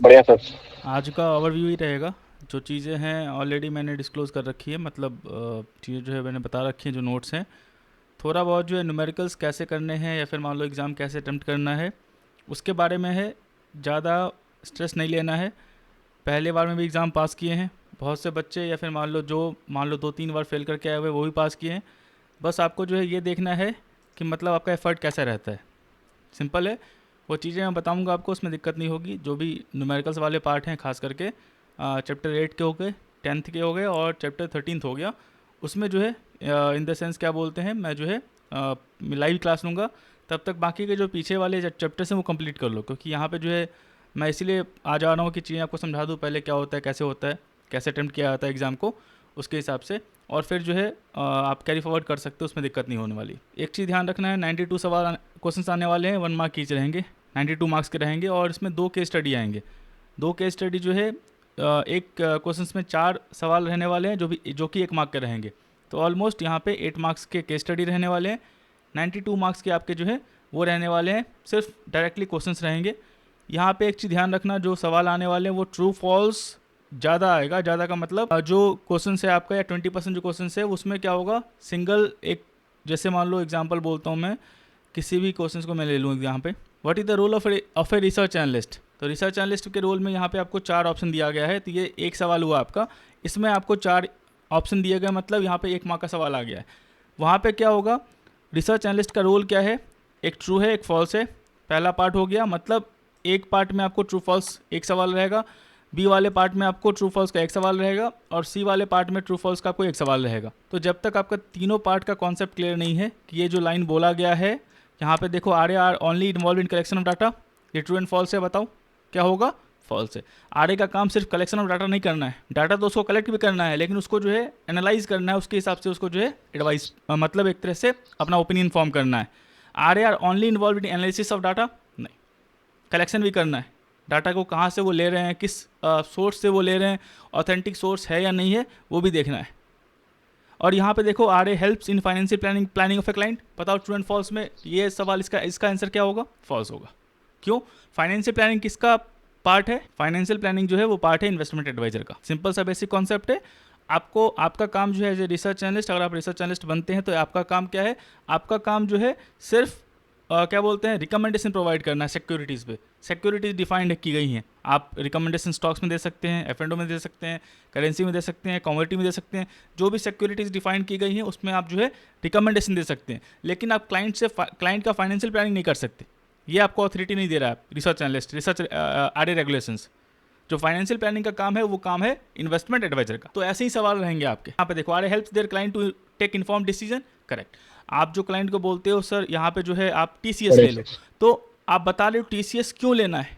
बढ़िया सर। आज का ओवरव्यू ही रहेगा। जो चीज़ें हैं ऑलरेडी मैंने डिस्क्लोज़ कर रखी है, मतलब चीज़ें जो है मैंने बता रखी हैं, जो नोट्स हैं। थोड़ा बहुत जो है न्यूमेरिकल्स कैसे करने हैं या फिर मान लो एग्ज़ाम कैसे अटेम्प्ट करना है उसके बारे में है। ज़्यादा स्ट्रेस नहीं लेना है। पहले बार में भी एग्ज़ाम पास किए हैं बहुत से बच्चे, या फिर मान लो 2-3 बार फेल करके आए हुए वो भी पास किए हैं। बस आपको जो है ये देखना है कि मतलब आपका एफ़र्ट कैसा रहता है। सिंपल है। वो चीज़ें मैं बताऊंगा आपको, उसमें दिक्कत नहीं होगी। जो भी न्यूमेरिकल्स वाले पार्ट हैं खास करके चैप्टर 8 के हो गए, 10th के हो गए और चैप्टर 13th हो गया, उसमें जो है इन द सेंस क्या बोलते हैं, मैं जो है लाइव क्लास लूँगा। तब तक बाकी के जो पीछे वाले चैप्टर्स हैं वो कंप्लीट कर लो, क्योंकि यहाँ पे जो है मैं इसीलिए आ जा रहा हूँ कि चीज़ें आपको समझा दूँ पहले क्या होता है, कैसे अटेम्प्ट किया जाता है एग्ज़ाम को, उसके हिसाब से। और फिर जो है आप कैरी फॉरवर्ड कर सकते हो, उसमें दिक्कत नहीं होने वाली। एक चीज़ ध्यान रखना है, 92 सवाल क्वेश्चंस आने वाले हैं, 1 मार्क ईच रहेंगे, 92 मार्क्स के रहेंगे। और इसमें 2 केस स्टडी आएंगे। 2 केस स्टडी जो है एक क्वेश्चंस में 4 सवाल रहने वाले हैं, जो कि 1 मार्क के रहेंगे। तो ऑलमोस्ट यहाँ पे 8 मार्क्स के केस स्टडी रहने वाले हैं। 92 मार्क्स के आपके जो है वो रहने वाले हैं, सिर्फ डायरेक्टली क्वेश्चंस रहेंगे। यहाँ पे एक चीज़ ध्यान रखना, जो सवाल आने वाले हैं वो ट्रू फॉल्स ज़्यादा आएगा। ज़्यादा का मतलब जो क्वेश्चन है आपका, या 20% जो क्वेश्चन है उसमें क्या होगा, सिंगल एक, जैसे मान लो एग्जांपल बोलता हूँ मैं, किसी भी क्वेश्चन को मैं ले लूँ यहाँ पे, what is the role of a research analyst. तो रिसर्च एनालिस्ट के रोल में यहाँ पे आपको 4 ऑप्शन दिया गया है। तो ये एक सवाल हुआ आपका, इसमें आपको 4 ऑप्शन दिए गए, मतलब यहाँ पे 1 मार्क का सवाल आ गया है। वहाँ पे क्या होगा, रिसर्च एनालिस्ट का रोल क्या है, एक ट्रू है एक फॉल्स है। पहला पार्ट हो गया, मतलब एक पार्ट में आपको ट्रू फॉल्स एक सवाल रहेगा, बी वाले पार्ट में आपको ट्रू फॉल्स का एक सवाल रहेगा, और सी वाले पार्ट में ट्रू फॉल्स का आपको एक सवाल रहेगा। तो जब तक आपका तीनों पार्ट का कॉन्सेप्ट क्लियर नहीं है कि ये जो लाइन बोला गया है, यहाँ पे देखो, are only involve in collection of data, ये ट्रू एंड फॉल्स है, बताओ क्या होगा, फॉल्स है। आर का काम सिर्फ कलेक्शन ऑफ डाटा नहीं करना है, डाटा तो उसको कलेक्ट भी करना है, लेकिन उसको जो है एनालाइज करना है, उसके हिसाब से उसको जो है एडवाइस, मतलब एक तरह से अपना ओपिनियन फॉर्म करना है। Are only involve in analysis of data, नहीं, कलेक्शन भी करना है। डाटा को कहाँ से वो ले रहे हैं, किस सोर्स से वो ले रहे हैं, ऑथेंटिक सोर्स है या नहीं है, वो भी देखना है। और यहाँ पे देखो, R A helps in financial planning of a client, बताओ ट्रू एंड फॉल्स में ये सवाल, इसका आंसर क्या होगा, फॉल्स होगा। क्यों, फाइनेंशियल प्लानिंग किसका पार्ट है, फाइनेंशियल प्लानिंग जो है वो पार्ट है इन्वेस्टमेंट एडवाइजर का। सिंपल सा बेसिक कॉन्सेप्ट है। आपको, आपका काम जो है एज ए रिसर्च एनालिस्ट, अगर आप रिसर्च एनालिस्ट बनते हैं तो आपका काम क्या है, आपका काम जो है सिर्फ क्या बोलते हैं, रिकमेंडेशन प्रोवाइड करना है सिक्योरिटीज़ पे। सिक्योरिटीज़ डिफाइंड की गई हैं, आप रिकमेंडेशन स्टॉक्स में दे सकते हैं, एफ में दे सकते हैं, करेंसी में दे सकते हैं, कमोडिटी में दे सकते हैं। जो भी सिक्योरिटीज़ डिफाइंड की गई हैं उसमें आप जो है रिकमेंडेशन दे सकते हैं, लेकिन आप क्लाइंट का फाइनेंशियल प्लानिंग नहीं कर सकते। ये आपको अथॉरिटी नहीं दे रहा है research analyst, research R A regulations. जो फाइनेंशियल प्लानिंग का काम है वो काम है इन्वेस्टमेंट एडवाइजर का। तो ऐसे ही सवाल रहेंगे आपके। यहाँ पे देखो, R A helps their client to take inform decision, correct. आप जो क्लाइंट को बोलते हो सर यहाँ पे जो है आप टीसीएस ले लो, करेक्ट। तो आप बता रहे हो टीसीएस क्यों लेना है,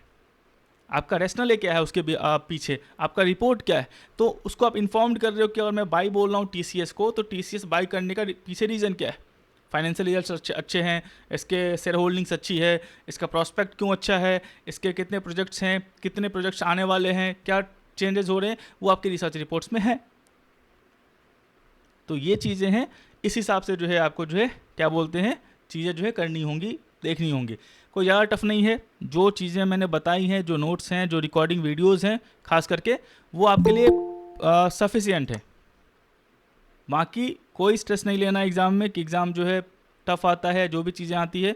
आपका रेशनल क्या है उसके पीछे, आपका रिपोर्ट क्या है। तो उसको आप इन्फॉर्म्ड कर रहे हो कि अगर मैं बाई बोल रहा हूँ टीसीएस को, तो टीसीएस बाई करने का पीछे रीज़न क्या है, फाइनेंशियल रिजल्ट्स अच्छे हैं, इसके शेयर होल्डिंग्स अच्छी है, इसका प्रॉस्पेक्ट क्यों अच्छा है, इसके कितने प्रोजेक्ट्स हैं, कितने प्रोजेक्ट्स आने वाले हैं, क्या चेंजेस हो रहे हैं, वो आपकी रिसर्च रिपोर्ट्स में है। तो ये चीज़ें हैं, इस हिसाब से जो है आपको जो है क्या बोलते हैं, चीज़ें जो है करनी होंगी, देखनी होंगी। कोई ज़्यादा टफ नहीं है। जो चीज़ें मैंने बताई हैं, जो नोट्स हैं, जो रिकॉर्डिंग वीडियोज़ हैं खास करके, वो आपके लिए सफिशियंट है। बाकी कोई स्ट्रेस नहीं लेना एग्ज़ाम में कि एग्ज़ाम जो है टफ आता है। जो भी चीज़ें आती है,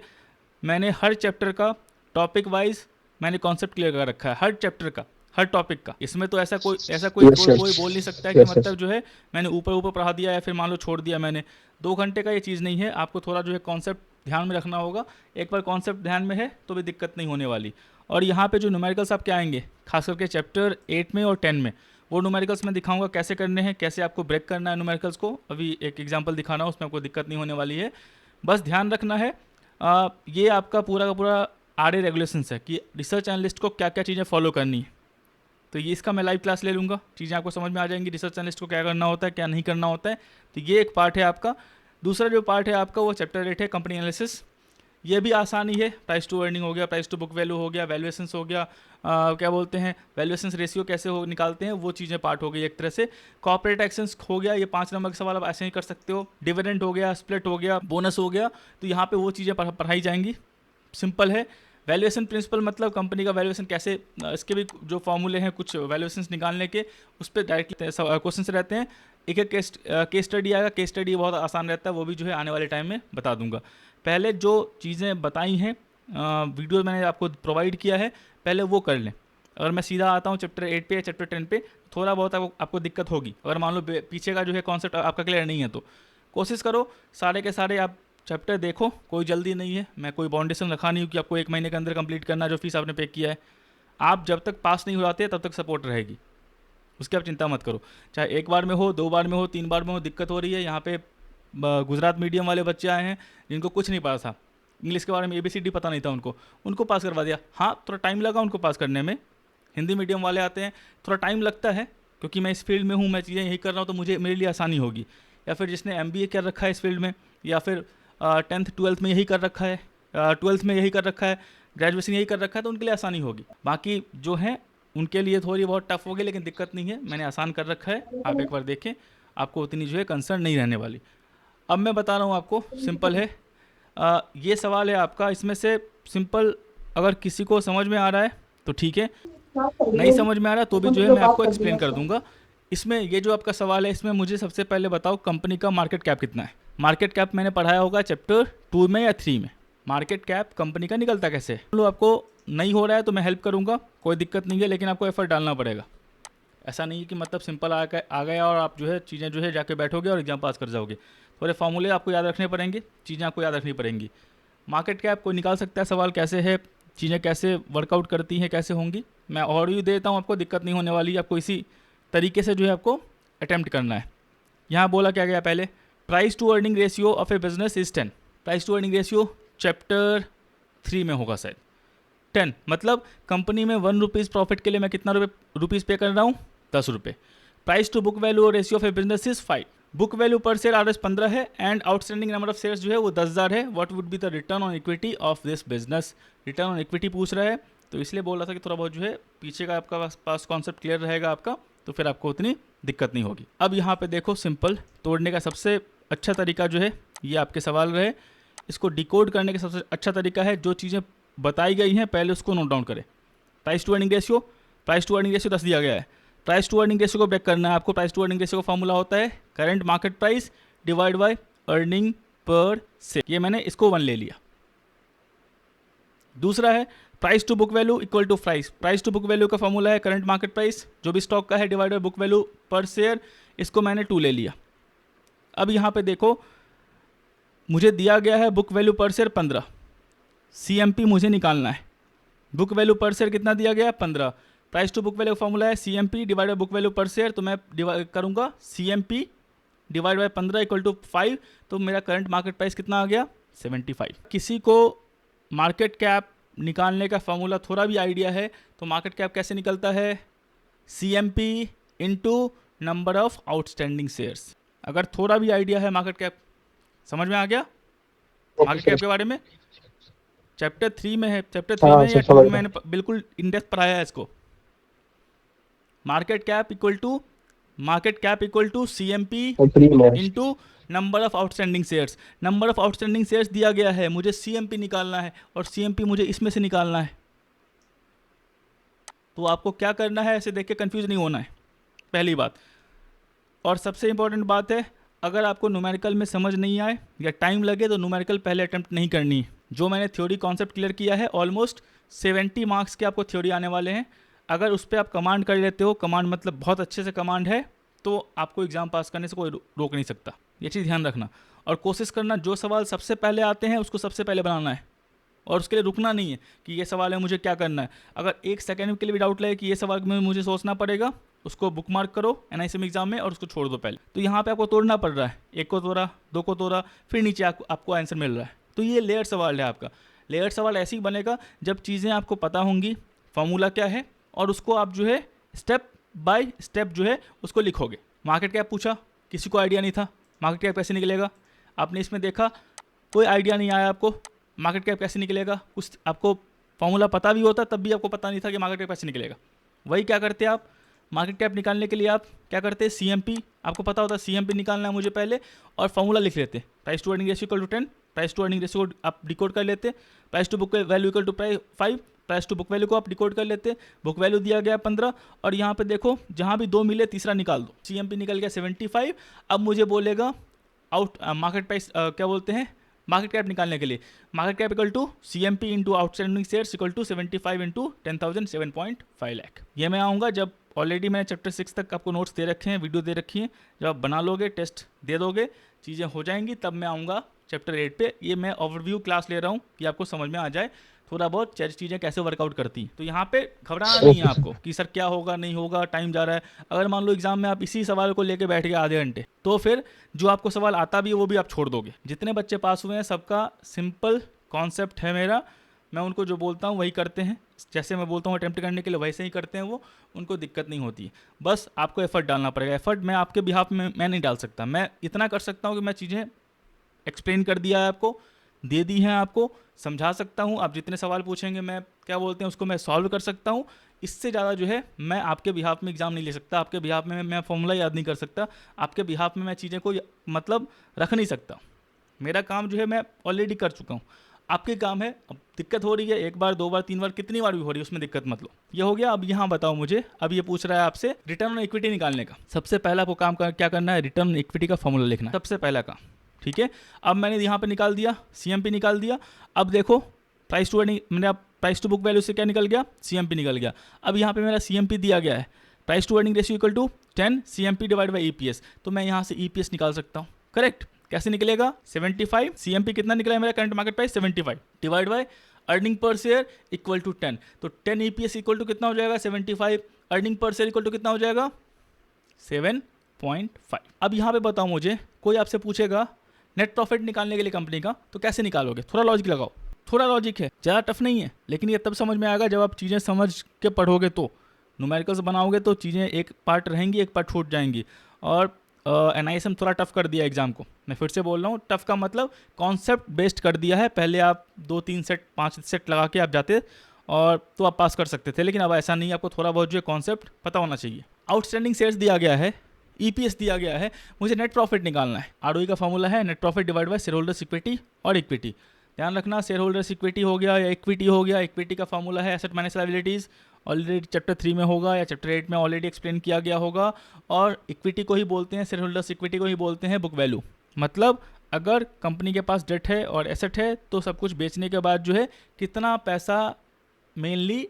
मैंने हर चैप्टर का टॉपिक वाइज मैंने कॉन्सेप्ट क्लियर कर रखा है, हर चैप्टर का, हर टॉपिक का। इसमें तो यस कोई यस। बोल नहीं सकता है कि यस यस। मतलब जो है मैंने ऊपर ऊपर पढ़ा दिया या फिर मान लो छोड़ दिया मैंने। 2 घंटे का ये चीज़ नहीं है, आपको थोड़ा जो है कॉन्सेप्ट ध्यान में रखना होगा। एक बार कॉन्सेप्ट ध्यान में है तो भी दिक्कत नहीं होने वाली। और यहाँ पे जो न्यूमेरिकल्स आपके आएंगे खास करके चैप्टर 8 में और 10 में, वो न्यूमेरिकल्स मैं दिखाऊंगा कैसे करने हैं, कैसे आपको ब्रेक करना है न्यूमेरिकल्स को। अभी एक एग्जांपल दिखाना है, उसमें आपको दिक्कत नहीं होने वाली है। बस ध्यान रखना है, ये आपका पूरा का पूरा आर ए रेगुलेशंस है कि रिसर्च एनालिस्ट को क्या क्या चीज़ें फॉलो करनी है। तो ये इसका मैं लाइव क्लास ले लूँगा, चीज़ें आपको समझ में आ जाएंगी, रिसर्च एनालिस्ट को क्या करना होता है, क्या नहीं करना होता है। तो ये एक पार्ट है आपका। दूसरा जो पार्ट है आपका वो चैप्टर 8 है, कंपनी एनालिसिस। ये भी आसानी है, प्राइस टू अर्निंग हो गया, प्राइस टू बुक वैल्यू हो गया, वैल्यूएशंस हो गया, क्या बोलते हैं, वैल्यूएशंस रेशियो कैसे हो निकालते हैं, वो चीज़ें पार्ट हो गई एक तरह से। कॉर्पोरेट एक्शंस हो गया, ये 5 नंबर का सवाल आप ऐसे ही कर सकते हो। डिविडेंड हो गया, स्प्लिट हो गया, बोनस हो गया, तो यहाँ पे वो चीज़ें पढ़ाई जाएंगी। सिंपल है। वैल्यूएशन प्रिंसिपल मतलब कंपनी का वैल्यूएशन कैसे, इसके भी जो फॉर्मूले हैं कुछ वैल्यूएशंस निकालने के, उस पर डायरेक्टली क्वेश्चन रहते हैं। एक एक केस स्टडी आएगा, केस स्टडी बहुत आसान रहता है, वो भी जो है आने वाले टाइम में बता दूंगा। पहले जो चीज़ें बताई हैं वीडियो मैंने आपको प्रोवाइड किया है, पहले वो कर लें। अगर मैं सीधा आता हूँ चैप्टर 8 पे या चैप्टर 10 पे, थोड़ा बहुत आपको दिक्कत होगी। अगर मान लो पीछे का जो है कॉन्सेप्ट आपका क्लियर नहीं है तो कोशिश करो सारे के सारे आप चैप्टर देखो, कोई जल्दी नहीं है। मैं कोई बाउंडेशन रखा नहीं हूँ कि आपको 1 महीने के अंदर कंप्लीट करना है जो फीस आपने पे किया है। आप जब तक पास नहीं हो जाते तब तक सपोर्ट रहेगी, उसकी आप चिंता मत करो। चाहे 1 बार में हो, 2 बार में हो, 3 बार में हो, दिक्कत हो रही है। यहाँ पे गुजरात मीडियम वाले बच्चे आए हैं जिनको कुछ नहीं पता था, इंग्लिश के बारे में ABCD पता नहीं था उनको पास करवा दिया। हाँ, थोड़ा टाइम लगा उनको पास करने में। हिंदी मीडियम वाले आते हैं, थोड़ा टाइम लगता है क्योंकि मैं इस फील्ड में हूँ, मैं चीज़ें यही कर रहा हूँ, तो मेरे लिए आसानी होगी। या फिर जिसने MBA कर रखा है इस फील्ड में, या फिर 10th 12th में यही कर रखा है, 12th में यही कर रखा है, ग्रेजुएशन यही कर रखा है, तो उनके लिए आसानी होगी। बाकी जो है उनके लिए थोड़ी बहुत टफ होगी, लेकिन दिक्कत नहीं है, मैंने आसान कर रखा है। आप एक बार देखें, आपको उतनी जो है कंसर्न नहीं रहने वाली। अब मैं बता रहा हूँ आपको, सिंपल है। ये सवाल है आपका, इसमें से सिंपल अगर किसी को समझ में आ रहा है तो ठीक है, नहीं समझ में आ रहा तो भी जो है मैं आपको एक्सप्लेन कर दूंगा। इसमें ये जो आपका सवाल है, इसमें मुझे सबसे पहले बताओ कंपनी का मार्केट कैप कितना है। मार्केट कैप मैंने पढ़ाया होगा चैप्टर 2 में या 3 में। मार्केट कैप कंपनी का निकलता कैसे है। लो आपको नहीं हो रहा है तो मैं हेल्प करूंगा, कोई दिक्कत नहीं है, लेकिन आपको एफर्ट डालना पड़ेगा। ऐसा नहीं है कि मतलब सिंपल आ गया और आप जो है चीज़ें जो है जाके बैठोगे और एग्जाम पास कर जाओगे। थोड़े फार्मूले आपको याद रखने पड़ेंगे, चीज़ें आपको याद रखनी पड़ेंगी। मार्केट कैप कोई निकाल सकता है, सवाल कैसे है, चीज़ें कैसे वर्कआउट करती हैं, कैसे होंगी। मैं और भी देता हूँ, आपको दिक्कत नहीं होने वाली। आपको इसी तरीके से जो है आपको अटैम्प्ट करना है। यहाँ बोला क्या गया पहले, price to earning ratio of a business is 10। Price to earning ratio chapter 3 में होगा शायद 10, मतलब कंपनी में 1 रुपीज़ प्रॉफिट के लिए मैं कितना रुपीज़ पे कर रहा हूँ, 10 रुपये। प्राइस टू बुक वैल्यू और ratio of a business is 5। Book value per share RS 15 है and outstanding number of shares जो है वो 10,000 है। What would be the return on equity of this business. Return on equity पूछ रहा है, तो इसलिए बोल रहा था कि थोड़ा बहुत जो है पीछे का आपका पास कॉन्सेप्ट क्लियर रहेगा आपका, तो फिर आपको उतनी दिक्कत नहीं होगी। अब यहाँ पे देखो, सिंपल तोड़ने का सबसे अच्छा तरीका जो है ये आपके सवाल रहे। इसको डिकोड करने का सबसे अच्छा तरीका है, जो चीज़ें बताई गई हैं पहले उसको नोट डाउन करें। Price to earning ratio, price to earning ratio 10 दिया गया है। प्राइस टू अर्निंग रेशियो को ब्रेक करना है आपको। प्राइस टू अर्निंग रेशियो का फॉर्मूला होता है current market price divide by earning per share. ये मैंने इसको 1 ले लिया। दूसरा है price to book value equal to price. Price to book value का फॉर्मूला है करंट मार्केट प्राइस जो भी स्टॉक का है divide by book value per share. इसको मैंने 2 ले लिया। अब यहाँ पे देखो, मुझे दिया गया है book value per share 15, CMP मुझे निकालना है। बुक वैल्यू पर शेयर कितना दिया गया है, 15। प्राइस टू बुक वैल्यू का फॉर्मूला है CMP divide by book value per share, तो मैं डिवाइड करूंगा CMP divide by 15 equal to 5, तो मेरा करंट मार्केट प्राइस कितना आ गया, 75। किसी को मार्केट कैप निकालने का फॉर्मूला थोड़ा भी आइडिया है तो मार्केट कैप कैसे निकलता है, CMP into number of outstanding shares. अगर थोड़ा भी आइडिया है मार्केट कैप, समझ में आ गया मार्केट कैप के बारे में, चैप्टर 3 में है, चैप्टर 3 में या 2 में मैंने बिल्कुल इन डेप्थ पढ़ाया है इसको। Market cap equal to CMP into number of outstanding shares. Number of outstanding shares दिया गया है, मुझे CMP निकालना है और CMP मुझे इसमें से निकालना है। तो आपको क्या करना है, ऐसे देख के कंफ्यूज नहीं होना है, पहली बात। और सबसे इंपॉर्टेंट बात है, अगर आपको न्यूमेरिकल में समझ नहीं आए या टाइम लगे तो न्यूमेरिकल पहले अटेम्प्ट नहीं करनी है। जो मैंने थ्योरी कॉन्सेप्ट क्लियर किया है, ऑलमोस्ट 70 मार्क्स के आपको थ्योरी आने वाले हैं। अगर उस पर आप कमांड कर लेते हो, कमांड मतलब बहुत अच्छे से कमांड है, तो आपको एग्जाम पास करने से कोई रोक नहीं सकता। ये चीज़ ध्यान रखना और कोशिश करना जो सवाल सबसे पहले आते हैं उसको सबसे पहले बनाना है, और उसके लिए रुकना नहीं है कि ये सवाल है मुझे क्या करना है। अगर 1 सेकंड के लिए भी डाउट लगे कि ये सवाल में मुझे सोचना पड़ेगा, उसको बुक मार्क करो NISM एग्जाम में और उसको छोड़ दो पहले। तो यहाँ पे आपको तोड़ना पड़ रहा है, 1 को तोड़ा, 2 को तोड़ा, फिर नीचे आपको आंसर मिल रहा है। तो ये लेयर सवाल है आपका। लेयर सवाल ऐसे ही बनेगा जब चीज़ें आपको पता होंगी, फॉर्मूला क्या है, और उसको आप जो है स्टेप बाय स्टेप जो है उसको लिखोगे। मार्केट कैप पूछा, किसी को आइडिया नहीं था मार्केट कैप कैसे निकलेगा। आपने इसमें देखा कोई आइडिया नहीं आया आपको मार्केट कैप कैसे निकलेगा। कुछ आपको फॉर्मूला पता भी होता तब भी आपको पता नहीं था कि मार्केट कैप कैसे निकलेगा। वही क्या करते आप, मार्केट कैप निकालने के लिए आप क्या करते हैं, CMP आपको पता होता है CMP निकालना है मुझे पहले, और फॉर्मूला लिख लेते हैं price to earning ratio equal to 10, price to earning ratio को आप डिकोड कर लेते, price to book value equal to 5, price to book value को आप डिकोड कर लेते, बुक वैल्यू दिया गया 15, और यहाँ पे देखो जहाँ भी 2 मिले तीसरा निकाल दो, CMP निकल गया 75। अब मुझे बोलेगा आउट मार्केट प्राइस क्या बोलते हैं, मार्केट कैप निकालने के लिए, market cap equal to CMP into outstanding shares equal to 75 into 10,000 7.5 lakh. ये मैं आऊँगा जब ऑलरेडी मैंने चैप्टर 6 तक आपको नोट्स दे रखे हैं, वीडियो दे रखी है, जब आप बना लोगे, टेस्ट दे दोगे, चीज़ें हो जाएंगी, तब मैं आऊँगा चैप्टर 8 पे। ये मैं ओवरव्यू क्लास ले रहा हूँ कि आपको समझ में आ जाए थोड़ा बहुत चीज़ें कैसे वर्कआउट करती हैं। तो यहाँ पे घबराना नहीं है आपको कि सर क्या होगा नहीं होगा, टाइम जा रहा है। अगर मान लो एग्जाम में आप इसी सवाल को लेके बैठ गए आधे घंटे, तो फिर जो आपको सवाल आता भी है वो भी आप छोड़ दोगे। जितने बच्चे पास हुए हैं सबका सिंपल कॉन्सेप्ट है मेरा, मैं उनको जो बोलता हूँ वही करते हैं, जैसे मैं बोलता हूँ अटेम्प्ट करने के लिए वैसे ही करते हैं वो, उनको दिक्कत नहीं होती है। बस आपको एफर्ट डालना पड़ेगा। एफर्ट मैं आपके बिहाफ में मैं नहीं डाल सकता, मैं इतना कर सकता हूँ कि मैं चीज़ें एक्सप्लेन कर दिया है आपको, दे दी हैं आपको, समझा सकता हूँ। आप जितने सवाल पूछेंगे मैं क्या बोलते हैं उसको मैं सॉल्व कर सकता हूँ। इससे ज़्यादा जो है मैं आपके बिहाफ में एग्ज़ाम नहीं ले सकता, आपके बिहाफ में मैं फॉर्मूला याद नहीं कर सकता, आपके बिहाफ में मैं चीज़ें को मतलब रख नहीं सकता। मेरा काम जो है मैं ऑलरेडी कर चुका हूँ, आपके काम है। अब दिक्कत हो रही है 1 बार 2 बार 3 बार कितनी बार भी हो रही है, उसमें दिक्कत मत लो। ये हो गया। अब यहाँ बताओ मुझे, अब ये पूछ रहा है आपसे रिटर्न ऑन इक्विटी निकालने का। सबसे पहला आपको काम क्या करना है, रिटर्न ऑन इक्विटी का फॉर्मूला लिखना, सबसे पहला काम, ठीक है। अब मैंने यहाँ पे निकाल दिया, CMP निकाल दिया। अब देखो प्राइस टू अर्निंग, मैंने अब प्राइस टू बुक वैल्यू से क्या निकल गया, CMP निकल गया। अब यहाँ पे मेरा CMP दिया गया है, price to earning ratio equal to 10 CMP divide by EPS, तो मैं यहाँ से EPS निकाल सकता हूँ। करेक्ट, कैसे निकलेगा, 75 CMP कितना निकला है मेरा current market price 75 divide by earning per share equal to 10, तो 10 EPS इक्वल टू कितना हो जाएगा 75, earning per share equal to कितना हो जाएगा 7.5। अब यहाँ पे बताओ मुझे, कोई आपसे पूछेगा नेट प्रॉफिट निकालने के लिए कंपनी का, तो कैसे निकालोगे, थोड़ा लॉजिक लगाओ। थोड़ा लॉजिक है, ज़्यादा टफ नहीं है, लेकिन ये तब समझ में आएगा जब आप चीज़ें समझ के पढ़ोगे, तो न्यूमेरिकल्स बनाओगे तो चीज़ें एक पार्ट रहेंगी एक पार्ट छूट जाएंगी। और NISM थोड़ा टफ कर दिया एग्जाम को, मैं फिर से बोल रहा हूँ, टफ का मतलब कॉन्सेप्ट बेस्ड कर दिया है। पहले आप 2-3 सेट 5 सेट लगा के आप जाते और तो आप पास कर सकते थे, लेकिन अब ऐसा नहीं है, आपको थोड़ा बहुत जो कॉन्सेप्ट पता होना चाहिए। आउटस्टैंडिंग शेयर्स दिया गया है, EPS दिया गया है, मुझे नेट प्रॉफिट निकालना है। ROE का फॉर्मूला है net profit divide by share holders equity और इक्विटी। ध्यान रखना, शेयर होल्डर्स इक्विटी हो गया या इक्विटी हो गया, इक्विटी का फॉर्मूला है asset minus liabilities, already chapter 3 में होगा या चैप्टर 8 में ऑलरेडी एक्सप्लेन किया गया होगा। और इक्विटी को ही बोलते हैं, शेयर होल्डर्स इक्विटी को ही बोलते हैं बुक वैल्यू। मतलब अगर कंपनी के पास डेट है और एसेट है तो सब कुछ बेचने के बाद जो है कितना पैसा मेनली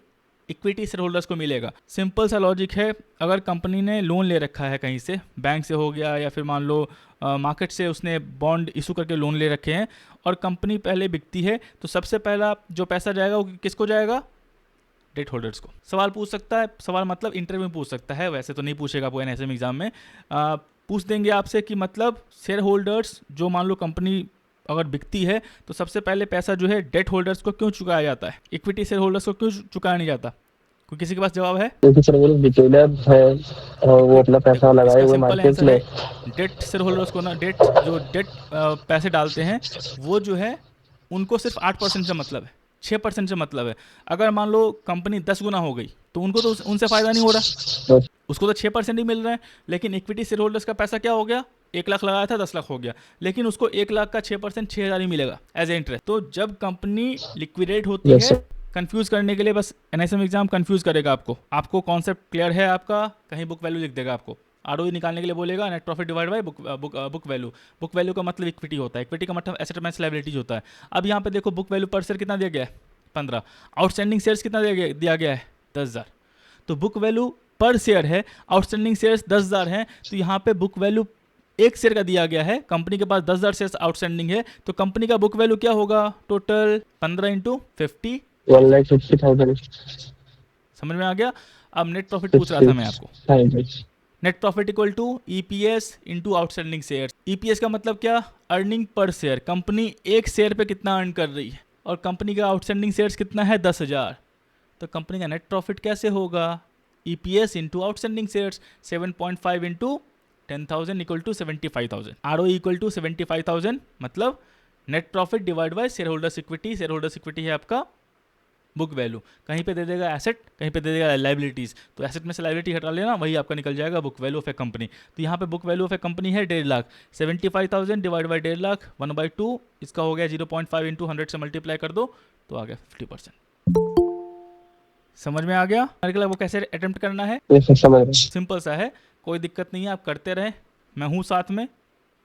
इक्विटी शेयर होल्डर्स को मिलेगा। सिंपल सा लॉजिक है, अगर कंपनी ने लोन ले रखा है कहीं से, बैंक से हो गया या फिर मान लो मार्केट से उसने बॉन्ड इशू करके लोन ले रखे हैं और कंपनी पहले बिकती है, तो सबसे पहला जो पैसा जाएगा वो किसको जाएगा, डेट होल्डर्स को। सवाल पूछ सकता है, सवाल मतलब इंटरव्यू में पूछ सकता है, वैसे तो नहीं पूछेगा आपको NISM एग्जाम में। पूछ देंगे आपसे कि मतलब शेयर होल्डर्स जो मान लो कंपनी अगर बिकती है तो सबसे पहले पैसा जो है डेट होल्डर्स को क्यों चुकाया जाता है, इक्विटी शेयर होल्डर्स को क्यों चुकाया नहीं जाता। कोई किसी के पास जवाब है? क्योंकि सर वो रिटेलर है और वो अपना पैसा लगाए हुए मार्केट में। डेट शेयर होल्डर्स को ना, डेट जो डेट पैसे डालते हैं वो जो है उनको सिर्फ 8% से मतलब है, 6% से मतलब है। अगर मान लो कंपनी 10 गुना हो गई तो उनको तो उनसे फ़ायदा नहीं हो रहा, उसको तो 6% ही मिल रहा है। लेकिन इक्विटी शेयर होल्डर्स का पैसा क्या हो गया, 1 लाख लगाया था 10 लाख हो गया, लेकिन उसको 1 लाख का 6% 6,000 ही मिलेगा एज ए इंटरेस्ट। तो जब कंपनी लिक्विडेट होती है, कंफ्यूज करने के लिए बस NISM एग्जाम कंफ्यूज करेगा आपको कॉन्सेप्ट क्लियर है आपका, कहीं बुक वैल्यू लिख देगा आपको, ROE निकालने के लिए बोलेगा net profit divide by book value. Book value का मतलब इक्विटी होता है, इक्विटी का मतलब एसेट माइनस लायबिलिटीज होता है। अब यहाँ पे देखो बुक वैल्यू पर शेयर कितना दिया गया है 15, आउटस्टैंडिंग शेयर्स कितना दिया गया है 10,000, तो बुक वैल्यू पर शेयर है, आउटस्टैंडिंग शेयर्स 10,000 हैं, तो यहाँ पे बुक वैल्यू एक शेयर का दिया गया है, कंपनी के पास 10,000 शेयर्स आउटस्टैंडिंग है, तो कंपनी का बुक वैल्यू क्या होगा, टोटल 15 इंटू 50, 1,50,000। समझ में आ गया। अब नेट प्रॉफिट पूछ रहा था मैं आपको, net profit equal to EPS into outstanding share. EPS का मतलब क्या, अर्निंग पर शेयर, कंपनी एक शेयर पे कितना अर्न कर रही है, और कंपनी का आउटस्टैंडिंग शेयर्स कितना है 10,000, तो कंपनी का नेट प्रॉफिट कैसे होगा, EPS into outstanding shares 7.5 into 10,000 equal to 75,000, ROE equal to 75,000, मतलब net profit divide by share holders equity. Share holders equity है आपका बुक वैल्यू, कहीं पे दे देगा एसेट, कहीं पे दे देगा लाइबिलिटीज़, तो एसेट में से लाइबिलिटी हटा लेना, वही आपका निकल जाएगा book value of A company. तो यहाँ पे book value of A company है 1.5 लाख, 75,000 डिवाइड बाई 1.5 लाख 1/2, इसका हो गया 0.5 इंटू 100 से मल्टीप्लाई कर दो तो आ गया 50%। समझ में आ गया वो कैसे अटेम्प्ट करना है? सिंपल सा है, कोई दिक्कत नहीं है, आप करते रहें, मैं हूँ साथ में,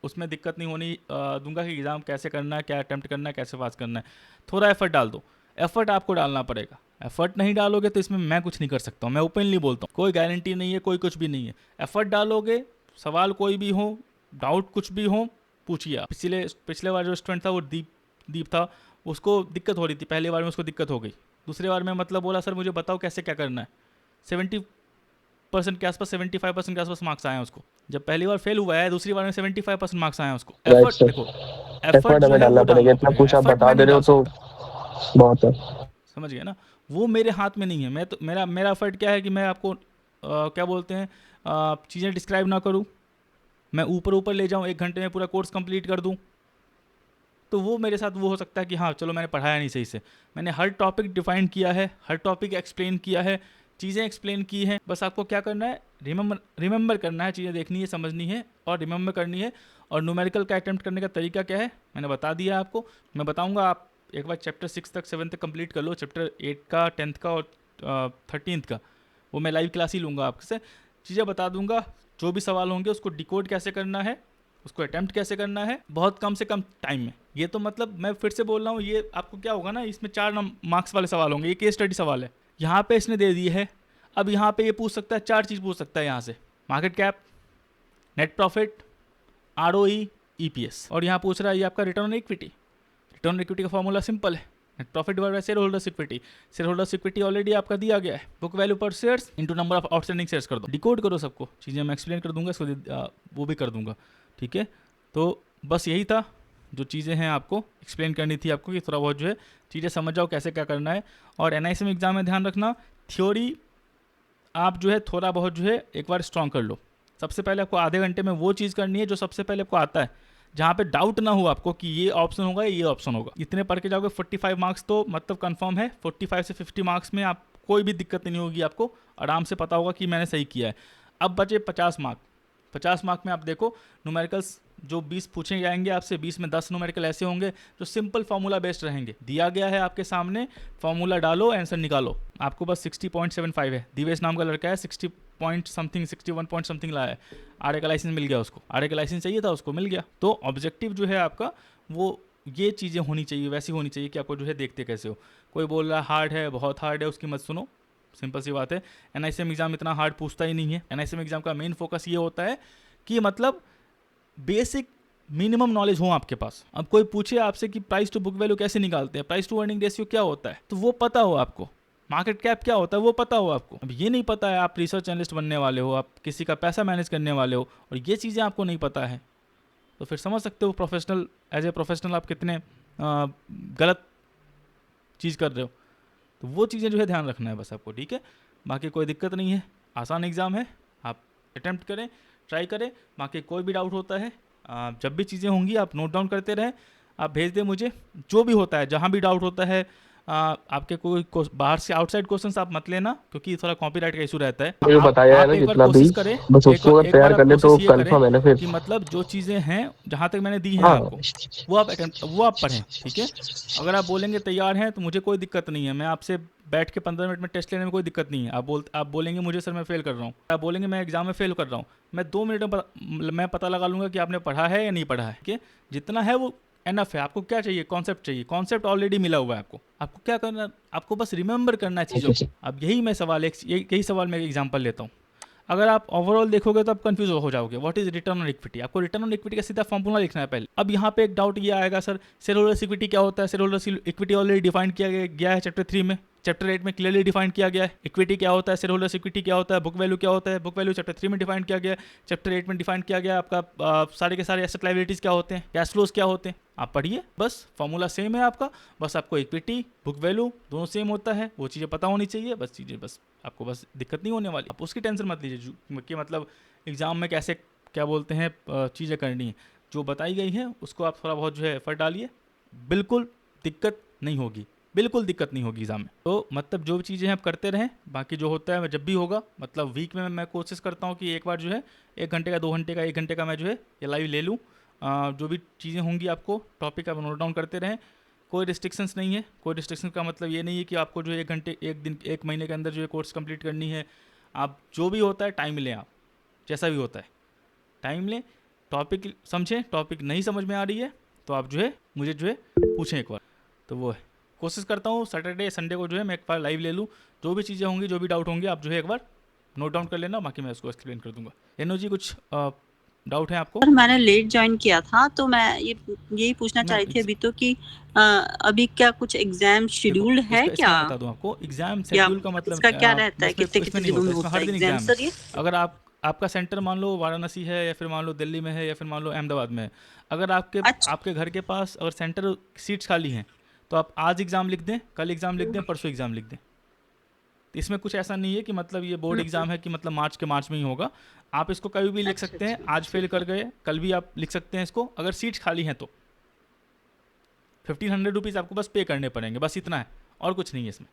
उसमें दिक्कत नहीं होनी दूंगा कि एग्ज़ाम कैसे करना है, क्या अटेम्प्ट करना है, कैसे पास करना है। थोड़ा एफर्ट डाल दो, एफर्ट आपको डालना पड़ेगा, एफर्ट नहीं डालोगे तो इसमें मैं कुछ नहीं कर सकता हूँ, मैं ओपनली बोलता हूँ, कोई गारंटी नहीं है, कोई कुछ भी नहीं है। एफर्ट डालोगे, सवाल कोई भी हो, डाउट कुछ भी हो, पूछिए आप। पिछले बार जो स्टूडेंट था वो दीप था, उसको दिक्कत हो रही थी, पहली बार में उसको दिक्कत हो गई, दूसरे बार में मतलब बोला सर मुझे बताओ कैसे क्या करना है, 70% के आसपास, 75% के आसपास मार्क्स आए हैं उसको। जब पहली बार फेल हुआ है, दूसरी बार में 75% मार्क्स आए हैं उसको। एफर्ट देखो, एफर्ट जो है वो डालना पड़ेगा, एफर्ट मैं नहीं डाल सकता, बहुत है, समझ गए ना, वो मेरे हाथ में नहीं है। मैं तो मेरा एफर्ट क्या है कि मैं आपको क्या बोलते हैं चीज़ें डिस्क्राइब ना करूँ, मैं ऊपर ले जाऊँ, 1 घंटे में पूरा कोर्स कंप्लीट कर दूँ, तो वो मेरे साथ वो हो सकता है कि हाँ चलो मैंने पढ़ाया नहीं सही से, मैंने हर टॉपिक डिफाइन किया है, हर टॉपिक एक्सप्लेन किया है, चीज़ें एक्सप्लेन की हैं, बस आपको क्या करना है, रिमेंबर करना है, चीज़ें देखनी है, समझनी है और रिमेंबर करनी है। और न्यूमेरिकल का अटैम्प्ट करने का तरीका क्या है मैंने बता दिया आपको, मैं बताऊँगा, आप एक बार चैप्टर 6 तक 7 तक कंप्लीट कर लो, चैप्टर 8 का 10th का और 13th का, वो मैं लाइव क्लास ही लूँगा आपसे, चीज़ें बता दूँगा, जो भी सवाल होंगे उसको डिकोड कैसे करना है, उसको अटैम्प्ट कैसे करना है, बहुत कम से कम टाइम में। ये तो मतलब मैं फिर से बोल रहा हूँ, ये आपको क्या होगा ना, इसमें 4 मार्क्स वाले सवाल होंगे, ये केस स्टडी सवाल है, यहाँ पे इसने दे दी है। अब यहाँ पे ये पूछ सकता है, 4 चीज़ पूछ सकता है यहाँ से, market cap, net profit, ROE, EPS, और यहाँ पूछ रहा है ये आपका return on equity. Return on equity का फॉर्मूला सिंपल है, net profit divide by share holders equity. Share holders equity already आपका दिया गया है, बुक वैल्यू पर shares into number of outstanding shares कर दो, डिकोड करो सबको, चीज़ें मैं एक्सप्लेन कर दूंगा, इसको वो भी कर दूंगा, ठीक है। तो बस यही था जो चीज़ें हैं आपको एक्सप्लेन करनी थी आपको, कि थोड़ा बहुत जो है चीज़ें समझ जाओ कैसे क्या करना है। और NISM एग्जाम में ध्यान रखना, थ्योरी आप जो है थोड़ा बहुत जो है एक बार स्ट्रॉन्ग कर लो। सबसे पहले आपको आधे घंटे में वो चीज़ करनी है जो सबसे पहले आपको आता है, जहाँ पे डाउट ना हो आपको कि ये ऑप्शन होगा ये ऑप्शन होगा। इतने पढ़ के जाओगे 45 मार्क्स तो मतलब कंफर्म है, 45 से 50 मार्क्स में आप कोई भी दिक्कत नहीं होगी, आपको आराम से पता होगा कि मैंने सही किया है। अब बचे 50 मार्क, 50 मार्क में आप देखो न्यूमेरिकल्स जो 20 पूछे जाएंगे आपसे, 20 में 10 न्यूमेरिकल ऐसे होंगे जो सिंपल फार्मूला बेस्ड रहेंगे। दिया गया है आपके सामने, फार्मूला डालो, आंसर निकालो। आपको बस 60.75 है, दिवेश नाम का लड़का है 60 पॉइंट समथिंग, 61 पॉइंट समथिंग लाया है, RA का लाइसेंस मिल गया उसको, RA का लाइसेंस चाहिए था उसको, मिल गया। तो ऑब्जेक्टिव जो है आपका वो ये चीज़ें होनी चाहिए, वैसी होनी चाहिए कि आपको जो है देखते कैसे हो। कोई बोल रहा है हार्ड है, बहुत हार्ड है, उसकी मत सुनो, सिंपल सी बात है। NISM एग्जाम इतना हार्ड पूछता ही नहीं है। NISM एग्जाम का मेन फोकस ये होता है कि मतलब बेसिक मिनिमम नॉलेज हो आपके पास। अब कोई पूछे आपसे कि प्राइस टू बुक वैल्यू कैसे निकालते हैं, प्राइस टू अर्निंग रेशियो क्या होता है, तो वो पता हो आपको, मार्केट कैप क्या होता है वो पता हो आपको। अब ये नहीं पता है, आप रिसर्च एनालिस्ट बनने वाले हो, आप किसी का पैसा मैनेज करने वाले हो और ये चीज़ें आपको नहीं पता है, तो फिर समझ सकते हो प्रोफेशनल, एज ए प्रोफेशनल आप कितने गलत चीज़ कर रहे हो। तो वो चीज़ें जो है ध्यान रखना है बस आपको, ठीक है। बाकी कोई दिक्कत नहीं है, आसान एग्ज़ाम है, आप अटैम्प्ट करें, ट्राई करें। बाकी कोई भी डाउट होता है, जब भी चीज़ें होंगी आप नोट डाउन करते रहें, आप भेज दें मुझे, जो भी होता है, जहाँ भी डाउट होता है। आपके कोई बाहर से आउटसाइड क्वेश्चंस आप मत लेना, क्योंकि थोड़ा कॉपीराइट का इशू रहता है। जो बताया है आप ना एक बार जितना भी, कोशिश करें, बस उसको अगर एक बार तैयार आप कर ले तो कोशिश ये करें कंफर्म है ना फिर। कि मतलब जो चीज़ें हैं जहाँ तक मैंने दी हैं हाँ आपको, वो आप पढ़ें, ठीक है। अगर आप बोलेंगे तैयार हैं तो मुझे कोई दिक्कत नहीं है, मैं आपसे बैठ के 15 मिनट में टेस्ट लेने में कोई दिक्कत नहीं है। आप बोलेंगे मुझे सर मैं फेल कर रहा हूँ, आप बोलेंगे मैं एग्जाम में फेल कर रहा हूँ, मैं 2 मिनट में मैं पता लगा लूँगा कि आपने पढ़ा है या नहीं पढ़ा है, ठीक है। जितना है वो एनफ है। आपको क्या चाहिए, कॉन्सेप्ट चाहिए, कॉन्सेप्ट ऑलरेडी मिला हुआ है आपको क्या करना, आपको बस रिमेंबर करना है चीज़ों को। अब यही मैं सवाल यही सवाल मैं एग्जांपल लेता हूँ। अगर आप ओवरऑल देखोगे तो आप कंफ्यूज हो जाओगे, what is return on equity. आपको रिटर्न ऑन इक्विटी का सीधा फॉर्मूला लिखना है पहले। अब यहाँ पे एक डाउट ये आएगा, सर शेयर होल्डर्स इक्विटी क्या होता है। Share holders equity already define किया गया है चैप्टर 3 में, चैप्टर 8 में क्लियरली डिफाइन किया गया है। इक्विटी क्या होता है, शेयर होल्डर्स इक्विटी क्या होता है, बुक वैल्यू क्या होता है, बुक वैल्यू चैप्टर 3 में डिफाइन किया गया है, चैप्टर 8 में डिफाइन किया गया है। आपका सारे के सारे एसेट लायबिलिटीज क्या होते हैं, कैश फ्लोज क्या होते हैं, आप पढ़िए, बस फॉर्मूला सेम है आपका। बस आपको इक्विटी बुक वैल्यू दोनों सेम होता है, वो चीज़ें पता होनी चाहिए, बस चीज़ें, बस आपको बस दिक्कत नहीं होने वाली, आप उसकी टेंशन मत लीजिए कि मतलब एग्ज़ाम में कैसे क्या बोलते हैं चीज़ें करनी है। जो बताई गई है उसको आप थोड़ा बहुत जो है एफर्ट डालिए, बिल्कुल दिक्कत नहीं होगी। बिल्कुल दिक्कत नहीं होगी एग्ज़ाम में। तो मतलब जो भी चीज़ें आप करते रहें, बाकी जो होता है जब भी होगा, मतलब वीक में मैं कोशिश करता हूँ कि एक बार जो है 1 घंटे का, 2 घंटे का, 1 घंटे का मैं जो है ये लाइव ले लूँ। जो भी चीज़ें होंगी आपको टॉपिक आप नोट डाउन करते रहें, कोई रिस्ट्रिक्शंस नहीं है। कोई रिस्ट्रिक्शन का मतलब ये नहीं है कि आपको जो है 1 घंटे, 1 दिन, 1 महीने के अंदर जो है कोर्स कंप्लीट करनी है। आप जो भी होता है टाइम लें, आप जैसा भी होता है टाइम लें, टॉपिक समझें। टॉपिक नहीं समझ में आ रही है तो आप जो है मुझे जो है पूछें एक बार। तो वो है, कोशिश करता हूँ सैटरडे संडे को जो है मैं एक बार लाइव ले लूँ। जो भी चीज़ें होंगी, जो भी डाउट होंगे, आप जो है एक बार नोट डाउन कर लेना, बाकी मैं उसको एक्सप्लेन कर दूंगा। रेनू जी कुछ डाउट है आपको? सर मैंने लेट ज्वाइन किया था, तो मैं यही पूछना चाह मैम रही थी अभी तो कि अभी क्या कुछ एग्जाम देखो, शेड्यूल्ड है इसका क्या, इसका मैं बता दूं आपको, एग्ज़ाम या शेड्यूल का मतलब इसका क्या रहता है, इसमें कितने इसमें कितने नहीं दिनों होता, में इसमें होता हर है दिन एग्जाम एग्ज़ाम है। सर ये? अगर आपका सेंटर मान लो वाराणसी है, या फिर मान लो दिल्ली में है, या फिर मान लो अहमदाबाद में है, अगर आपके अच्छा। आपके घर के पास अगर सेंटर सीट्स खाली हैं, तो आप आज एग्ज़ाम लिख दें, कल एग्ज़ाम लिख दें, परसों एग्ज़ाम लिख दें। तो इसमें कुछ ऐसा नहीं है कि मतलब ये बोर्ड एग्ज़ाम है कि मतलब मार्च में ही होगा। आप इसको कभी भी लिख अच्छा सकते हैं, अच्छा आज फेल कर गए कल भी आप लिख सकते हैं इसको, अगर सीट्स खाली हैं तो 1500 रुपीज़ आपको बस पे करने पड़ेंगे, बस इतना है, और कुछ नहीं है इसमें।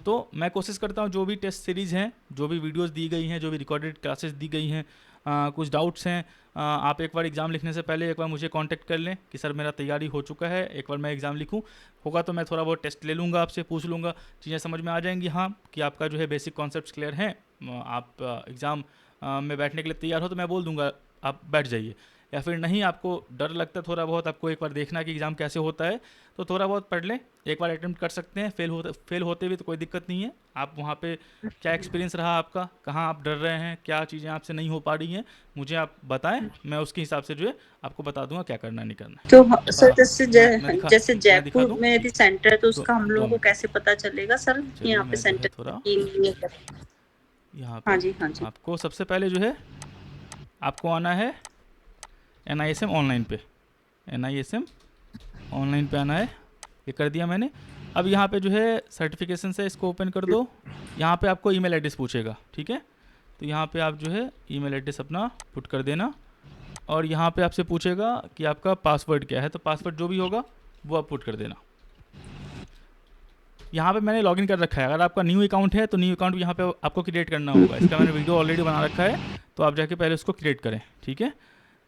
तो मैं कोशिश करता हूँ जो भी टेस्ट सीरीज़ हैं, जो भी वीडियोस दी गई हैं, जो भी रिकॉर्डेड क्लासेस दी गई हैं, कुछ डाउट्स हैं, आप एक बार एग्ज़ाम लिखने से पहले एक बार मुझे कांटेक्ट कर लें कि सर मेरा तैयारी हो चुका है, एक बार मैं एग्ज़ाम लिखूं। होगा तो मैं थोड़ा बहुत टेस्ट ले लूँगा, आपसे पूछ लूँगा, चीज़ें समझ में आ जाएंगी हाँ कि आपका जो है बेसिक कॉन्सेप्ट्स क्लियर हैं, आप एग्ज़ाम में बैठने के लिए तैयार हो, तो मैं बोल दूँगा आप बैठ जाइए। या फिर नहीं, आपको डर लगता है थोड़ा बहुत, आपको एक बार देखना कि एग्ज़ाम कैसे होता है, तो थोड़ा बहुत पढ़ लें, एक बार अटेम्प्ट कर सकते हैं। फेल होते भी तो कोई दिक्कत नहीं है। आप वहाँ पे क्या एक्सपीरियंस रहा आपका, कहाँ आप डर रहे हैं, क्या चीज़ें आपसे नहीं हो पा रही हैं, मुझे आप बताएं, मैं उसके हिसाब से जो है आपको बता दूंगा क्या करना है नहीं करना है। तो सर जैसे जैसे मैं दिखा जयपुर दूँ, में यदि सेंटर है तो दो उसका हम दो लोगों को मिनट, कैसे पता चलेगा सर, चलिए यहाँ पे मैं जो है सेंटर थोड़ा यहाँ हाँ पे, जी हाँ जी। आपको सबसे पहले जो है आपको आना है NISM ऑनलाइन पे, NISM ऑनलाइन पे आना है, ये कर दिया मैंने। अब यहाँ पे जो है सर्टिफिकेशन से इसको ओपन कर दो। यहाँ पे आपको ईमेल एड्रेस पूछेगा, ठीक है, तो यहाँ पे आप जो है ईमेल एड्रेस अपना पुट कर देना, और यहाँ पे आपसे पूछेगा कि आपका पासवर्ड क्या है, तो पासवर्ड जो भी होगा वो आप पुट कर देना। यहाँ पे मैंने लॉगिन कर रखा है, अगर आपका न्यू अकाउंट है तो न्यू अकाउंट यहाँ पे आपको क्रिएट करना होगा, इसका मैंने वीडियो ऑलरेडी बना रखा है, तो आप जाके पहले उसको क्रिएट करें, ठीक है।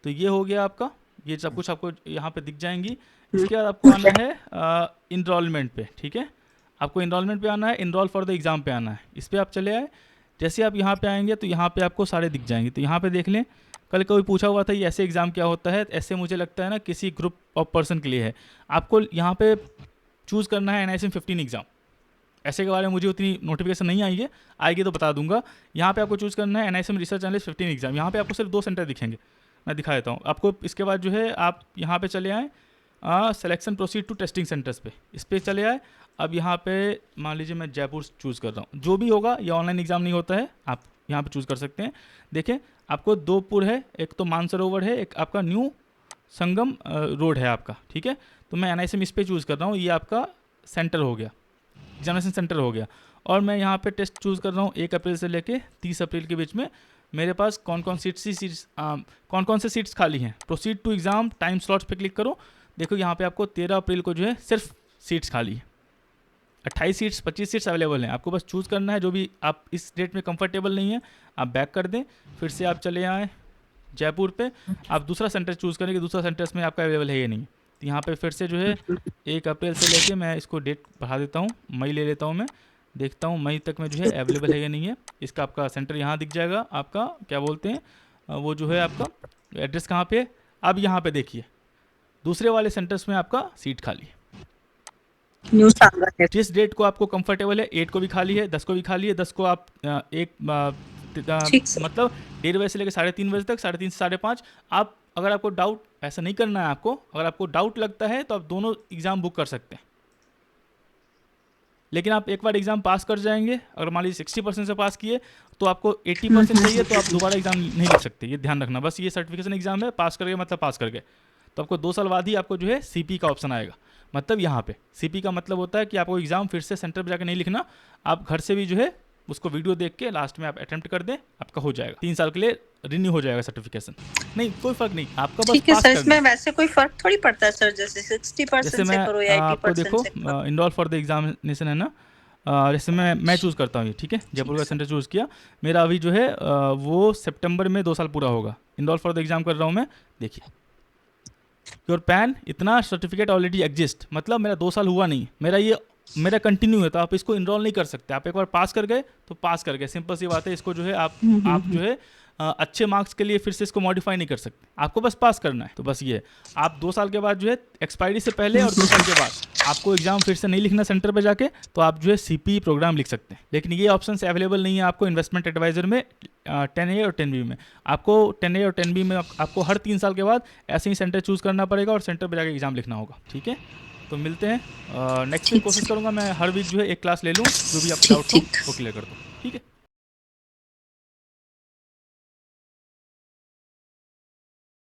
तो ये हो गया आपका, ये सब कुछ आपको यहाँ पे दिख जाएंगी। इसके बाद आपको आना है इनरोलमेंट पे, ठीक है, आपको इनरोलमेंट पे आना है, इनरोल फॉर द एग्ज़ाम पे आना है, इस पर आप चले आए। जैसे आप यहाँ पे आएंगे तो यहाँ पे आपको सारे दिख जाएंगे, तो यहाँ पे देख लें, कल कोई पूछा हुआ था ये ऐसे एग्ज़ाम क्या होता है, ऐसे मुझे लगता है ना किसी ग्रुप ऑफ पर्सन के लिए है। आपको यहाँ पे चूज़ करना है NISM 15 एग्ज़ाम, ऐसे के बारे में मुझे उतनी नोटिफिकेशन नहीं आई है, आएगी तो बता दूंगा। यहाँ पे आपको चूज़ करना है NISM रिसर्च एनालिस्ट 15 एग्ज़ाम, यहाँ पे आपको सिर्फ 2 सेंटर दिखेंगे, मैं दिखा देता हूँ आपको। इसके बाद जो है आप यहाँ पे चले आएँ selection proceed to testing centres पे, इस पर चले आए। अब यहाँ पे मान लीजिए मैं जयपुर चूज़ कर रहा हूँ, जो भी होगा ये ऑनलाइन एग्ज़ाम नहीं होता है, आप यहाँ पे चूज़ कर सकते हैं। देखें आपको 2 पुर है, एक तो मानसरोवर है, एक आपका न्यू संगम रोड है आपका, ठीक है। तो मैं NISM इस पर चूज़ कर रहा हूँ, ये आपका सेंटर हो गया, एग्जामिनेशन सेंटर हो गया। और मैं यहाँ पे टेस्ट चूज़ कर रहा हूँ 1 अप्रैल से लेके 30 अप्रैल के बीच में मेरे पास कौन कौन से सीट्स खाली हैं। Proceed to exam time slots पे क्लिक करो, देखो यहाँ पे आपको 13 अप्रैल को जो है सिर्फ सीट्स खाली है, 28 सीट्स 25 सीट्स अवेलेबल हैं। आपको बस चूज़ करना है, जो भी आप इस डेट में कंफर्टेबल नहीं है आप बैक कर दें, फिर से आप चले आएँ जयपुर पे, आप दूसरा सेंटर चूज़ करें कि दूसरा सेंटर्स में आपका अवेलेबल है या नहीं। तो यहाँ पे फिर से जो है 1 अप्रैल से लेके मैं इसको डेट बढ़ा देता हूँ, मई ले लेता हूँ, मैं देखता हूँ मई तक में जो है अवेलेबल है या नहीं है। इसका आपका सेंटर यहाँ दिख जाएगा, आपका क्या बोलते हैं वो जो है आपका एड्रेस कहाँ पे है। अब यहाँ पे देखिए दूसरे वाले सेंटर्स में आपका सीट खाली है, जिस डेट को आपको कंफर्टेबल है, 8 को भी खाली है, 10 को भी खाली है। 10 को आप मतलब 1:30 बजे से लेकर 3:30 बजे तक, 3:30 से 5:30 आप, अगर आपको डाउट, ऐसा नहीं करना है आपको, अगर आपको डाउट लगता है तो आप दोनों एग्ज़ाम बुक कर सकते हैं, लेकिन आप एक बार एग्ज़ाम पास कर जाएंगे, अगर मान लीजिए 60% से पास किए तो आपको 80% चाहिए, तो आप दोबारा एग्ज़ाम नहीं लिख सकते, ये ध्यान रखना। बस ये सर्टिफिकेशन एग्ज़ाम है, पास कर गए मतलब पास कर गए, तो आपको 2 साल बाद ही आपको जो है CP का ऑप्शन आएगा। मतलब यहाँ पे CP का मतलब होता है कि आपको एग्ज़ाम फिर से सेंटर पर जाकर नहीं लिखना, आप घर से भी जो है उसको वीडियो देख के लास्ट में आप अटेम्प्ट कर दें, आपका हो जाएगा। 3 साल के लिए रिन्यू हो जाएगा सर्टिफिकेशन। नहीं कोई फ़र्क नहीं, आपका बस ठीक है पास सर, करना इसमें है। वैसे कोई फर्क थोड़ी पड़ता है सर, जैसे 60% जैसे से मैं करो या आपको 80% देखो से करो। इनरोल फॉर द एग्जामिनेशन है ना, जैसे मैं चूज़ करता हूँ ये, ठीक है, जयपुर का सेंटर चूज़ किया, मेरा अभी जो है वो सितंबर में 2 साल पूरा होगा। इनरोल फॉर द एग्जाम कर रहा हूँ मैं, देखिए योर पैन इतना सर्टिफिकेट ऑलरेडी एग्जिस्ट, मतलब मेरा 2 साल हुआ नहीं, मेरा कंटिन्यू है, तो आप इसको इनरोल नहीं कर सकते। आप एक बार पास कर गए तो पास कर गए, सिंपल सी बात है। इसको जो है आप जो है अच्छे मार्क्स के लिए फिर से इसको मॉडिफाई नहीं कर सकते, आपको बस पास करना है। तो बस ये है, आप 2 साल के बाद जो है एक्सपायरी से पहले और 2 साल के बाद आपको एग्जाम फिर से नहीं लिखना सेंटर पे जाके, तो आप जो है CPE प्रोग्राम लिख सकते हैं। लेकिन ये ऑप्शन अवेलेबल नहीं है आपको इन्वेस्टमेंट एडवाइजर में 10A और 10B में। आपको 10A और 10B में आपको हर 3 साल के बाद ऐसे ही सेंटर चूज़ करना पड़ेगा और सेंटर पर जाके एग्जाम लिखना होगा, ठीक है। तो मिलते हैं नेक्स्ट वीक, कोशिश करूंगा मैं हर वीक जो है एक क्लास ले लूँ, जो भी आपके डाउट्स हो वो क्लियर कर दूँ।